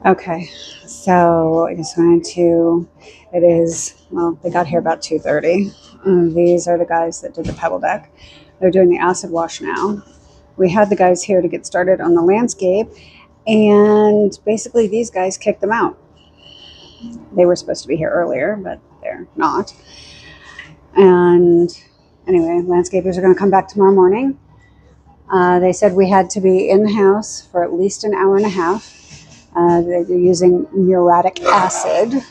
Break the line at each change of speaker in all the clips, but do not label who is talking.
Okay, so I just wanted to, it is, well, they got here about 2:30. These are the guys that did the pebble deck. They're doing the acid wash now. We had the guys here to get started on the landscape, and basically these guys kicked them out. They were supposed to be here earlier, but they're not. And anyway, landscapers are going to come back tomorrow morning. They said we had to be in the house for at least an hour and a half. They're using muriatic acid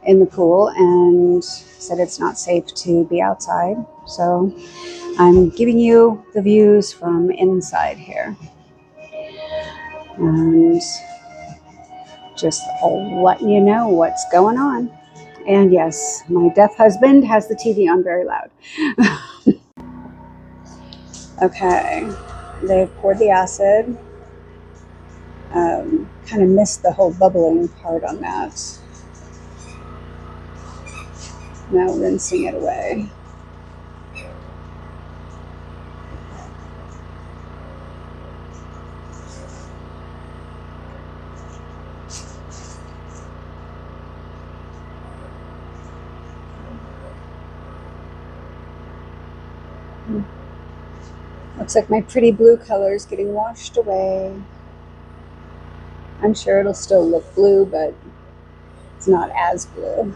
in the pool and said it's not safe to be outside. So I'm giving you the views from inside here. And just letting you know what's going on. And yes, my deaf husband has the TV on very loud. Okay, they've poured the acid. Kind of missed the whole bubbling part on that. Now rinsing it away. Looks like my pretty blue color is getting washed away. I'm sure it'll still look blue, but it's not as blue.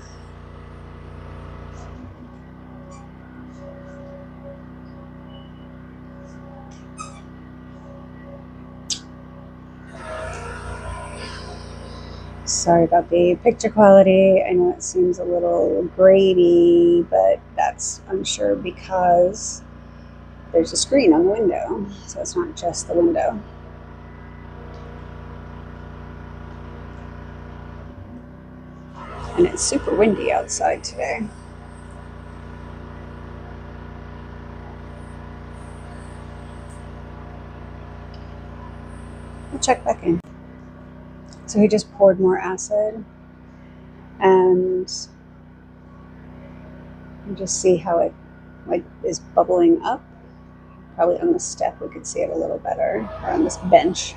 Sorry about the picture quality. I know it seems a little grainy, but that's, I'm sure, because there's a screen on the window, so it's not just the window. And it's super windy outside today. We'll check back in. So he just poured more acid, and you just see how it like is bubbling up. Probably on the step we could see it a little better, or on this bench.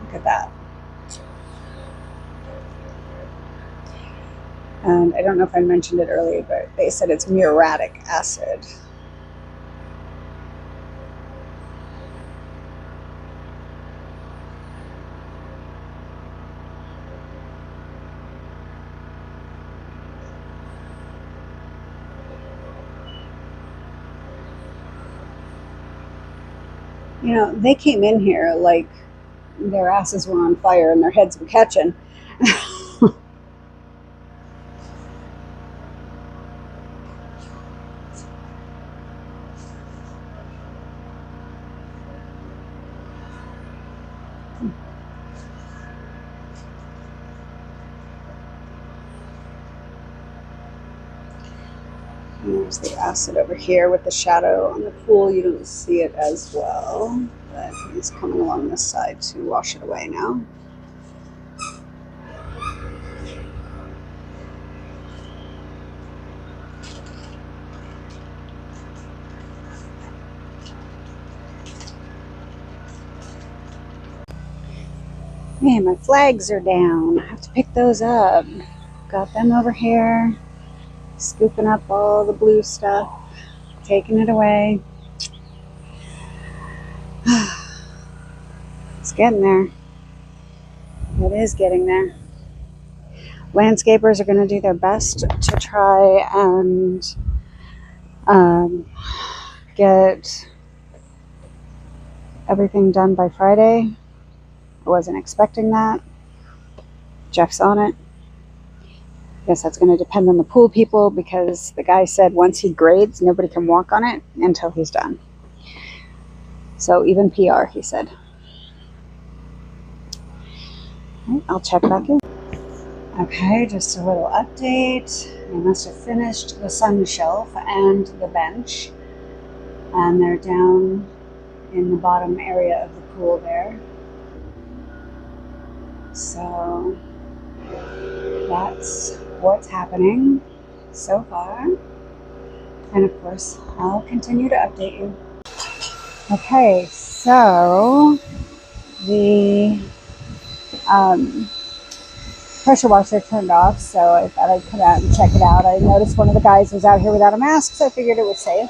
Look at that. And I don't know if I mentioned it earlier, but they said it's muriatic acid. You know, they came in here like their asses were on fire and their heads were catching. There's the acid over here with the shadow on the pool. You don't see it as well, but he's coming along this side to wash it away now. Man, my flags are down. I have to pick those up. Got them over here. Scooping up all the blue stuff. Taking it away. It's getting there. It is getting there. Landscapers are going to do their best to try and get everything done by Friday. I wasn't expecting that. Jeff's on it. I guess that's going to depend on the pool people, because the guy said once he grades, nobody can walk on it until he's done. So even PR, he said. Right, I'll check back in. Okay, just a little update. They must have finished the sun shelf and the bench, and they're down in the bottom area of the pool there. So that's what's happening so far. And of course, I'll continue to update you. Okay, so the um, pressure washer turned off, so I thought I'd come out and check it out. I noticed one of the guys was out here without a mask, so I figured it was safe.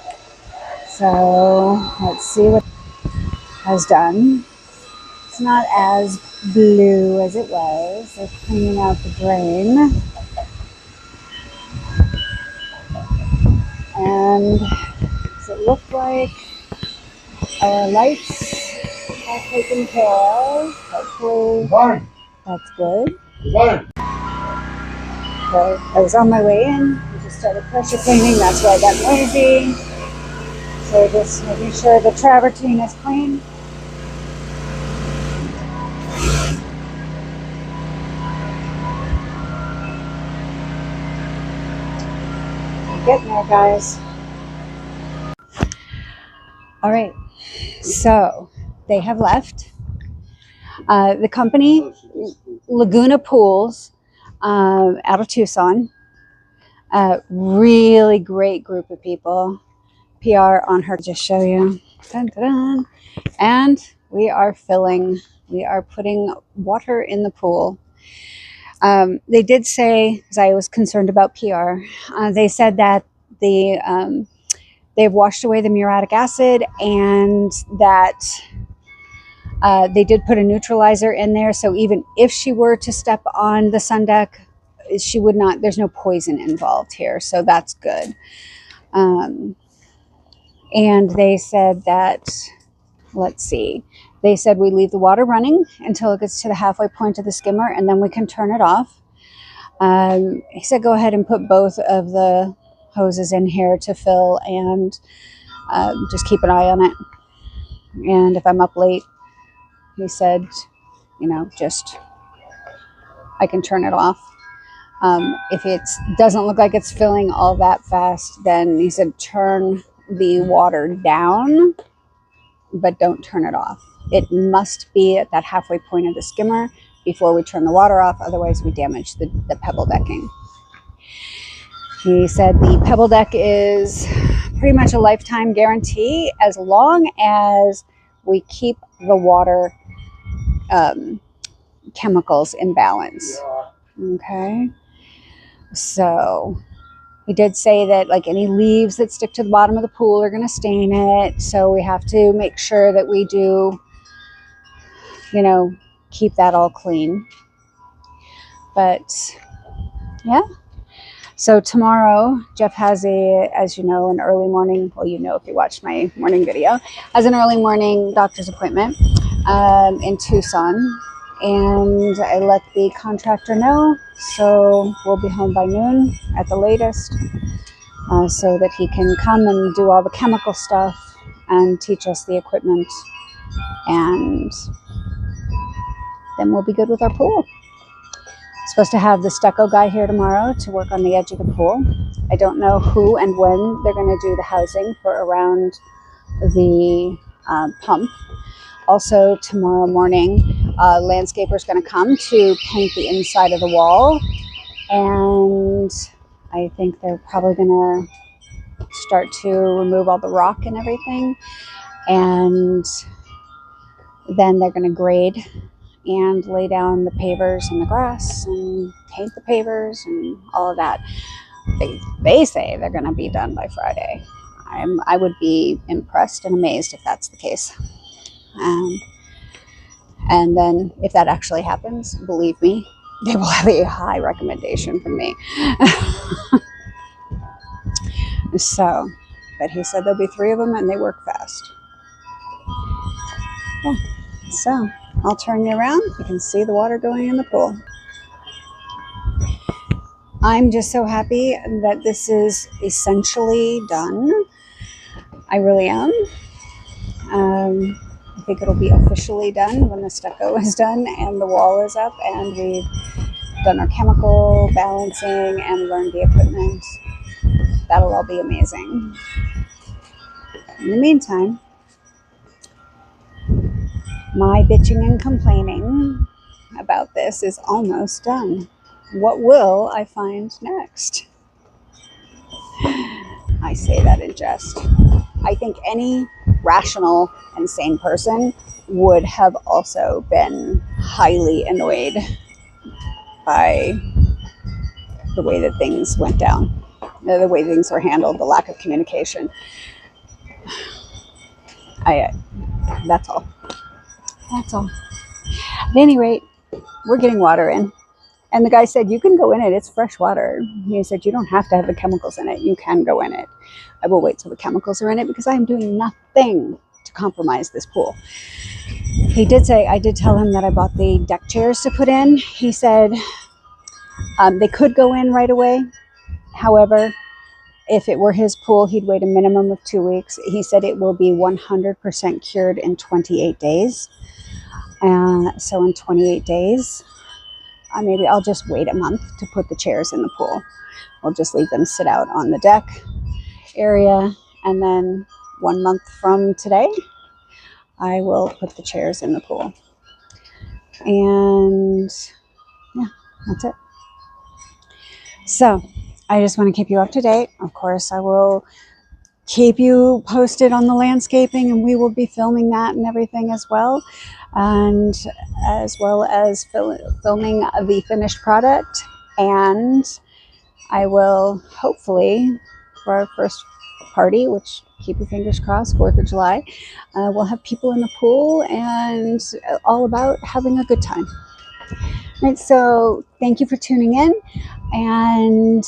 So let's see what it has done. It's not as blue as it was. They're cleaning out the drain. And does it look like our lights are taken care of? Hopefully that's good. So I was on my way in. I just started pressure cleaning. That's why I got noisy. So just making sure the travertine is clean. Getting there, guys. All right. So they have left. The company, Laguna Pools, out of Tucson. Really great group of people. PR on her. Just show you. Dun, dun, dun. And we are filling. We are putting water in the pool. They did say, because I was concerned about PR, they said that they've washed away the muriatic acid and that they did put a neutralizer in there. So even if she were to step on the sun deck, she would not, there's no poison involved here. So that's good. And they said that, let's see, they said we leave the water running until it gets to the halfway point of the skimmer and then we can turn it off. He said go ahead and put both of the hoses in here to fill and just keep an eye on it. And if I'm up late, he said, just I can turn it off. If it doesn't look like it's filling all that fast, then he said turn the water down, but don't turn it off. It must be at that halfway point of the skimmer before we turn the water off, otherwise we damage the pebble decking. He said the pebble deck is pretty much a lifetime guarantee as long as we keep the water chemicals in balance. Okay. So he did say that like any leaves that stick to the bottom of the pool are going to stain it. So we have to make sure that we do, keep that all clean. But yeah. So tomorrow, Jeff has as you know, an early morning, well, if you watched my morning video, has an early morning doctor's appointment in Tucson. And I let the contractor know, so we'll be home by noon at the latest, so that he can come and do all the chemical stuff and teach us the equipment, and then we'll be good with our pool. Supposed to have the stucco guy here tomorrow to work on the edge of the pool. I don't know who and when they're going to do the housing for around the pump. Also, tomorrow morning, a landscaper is going to come to paint the inside of the wall. And I think they're probably going to start to remove all the rock and everything. And then they're going to grade and lay down the pavers and the grass and paint the pavers and all of that. They say they're going to be done by Friday. I would be impressed and amazed if that's the case. And then if that actually happens, believe me, they will have a high recommendation from me. So, but he said there'll be 3 of them and they work fast. Yeah. So I'll turn you around. You can see the water going in the pool. I'm just so happy that this is essentially done. I really am. I think it'll be officially done when the stucco is done and the wall is up and we've done our chemical balancing and learned the equipment. That'll all be amazing. In the meantime, my bitching and complaining about this is almost done. What will I find next? I say that in jest. I think any rational and sane person would have also been highly annoyed by the way that things went down, the way things were handled, the lack of communication. That's all. That's all. At any rate, we're getting water in. And the guy said, you can go in it. It's fresh water. He said, you don't have to have the chemicals in it. You can go in it. I will wait till the chemicals are in it because I am doing nothing to compromise this pool. He did say, I did tell him that I bought the deck chairs to put in. He said they could go in right away. However, if it were his pool, he'd wait a minimum of 2 weeks. He said it will be 100% cured in 28 days. So in 28 days, maybe I'll just wait a month to put the chairs in the pool. We'll just leave them sit out on the deck area. And then 1 month from today, I will put the chairs in the pool. And yeah, that's it. So I just want to keep you up to date. Of course, I will keep you posted on the landscaping, and we will be filming that and everything as well. And as well as filming the finished product. And I will hopefully, for our first party, which keep your fingers crossed, 4th of July, we'll have people in the pool and all about having a good time. Right, so thank you for tuning in, and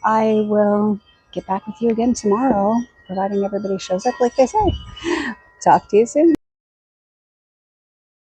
I will get back with you again tomorrow, providing everybody shows up like they say. Talk to you soon.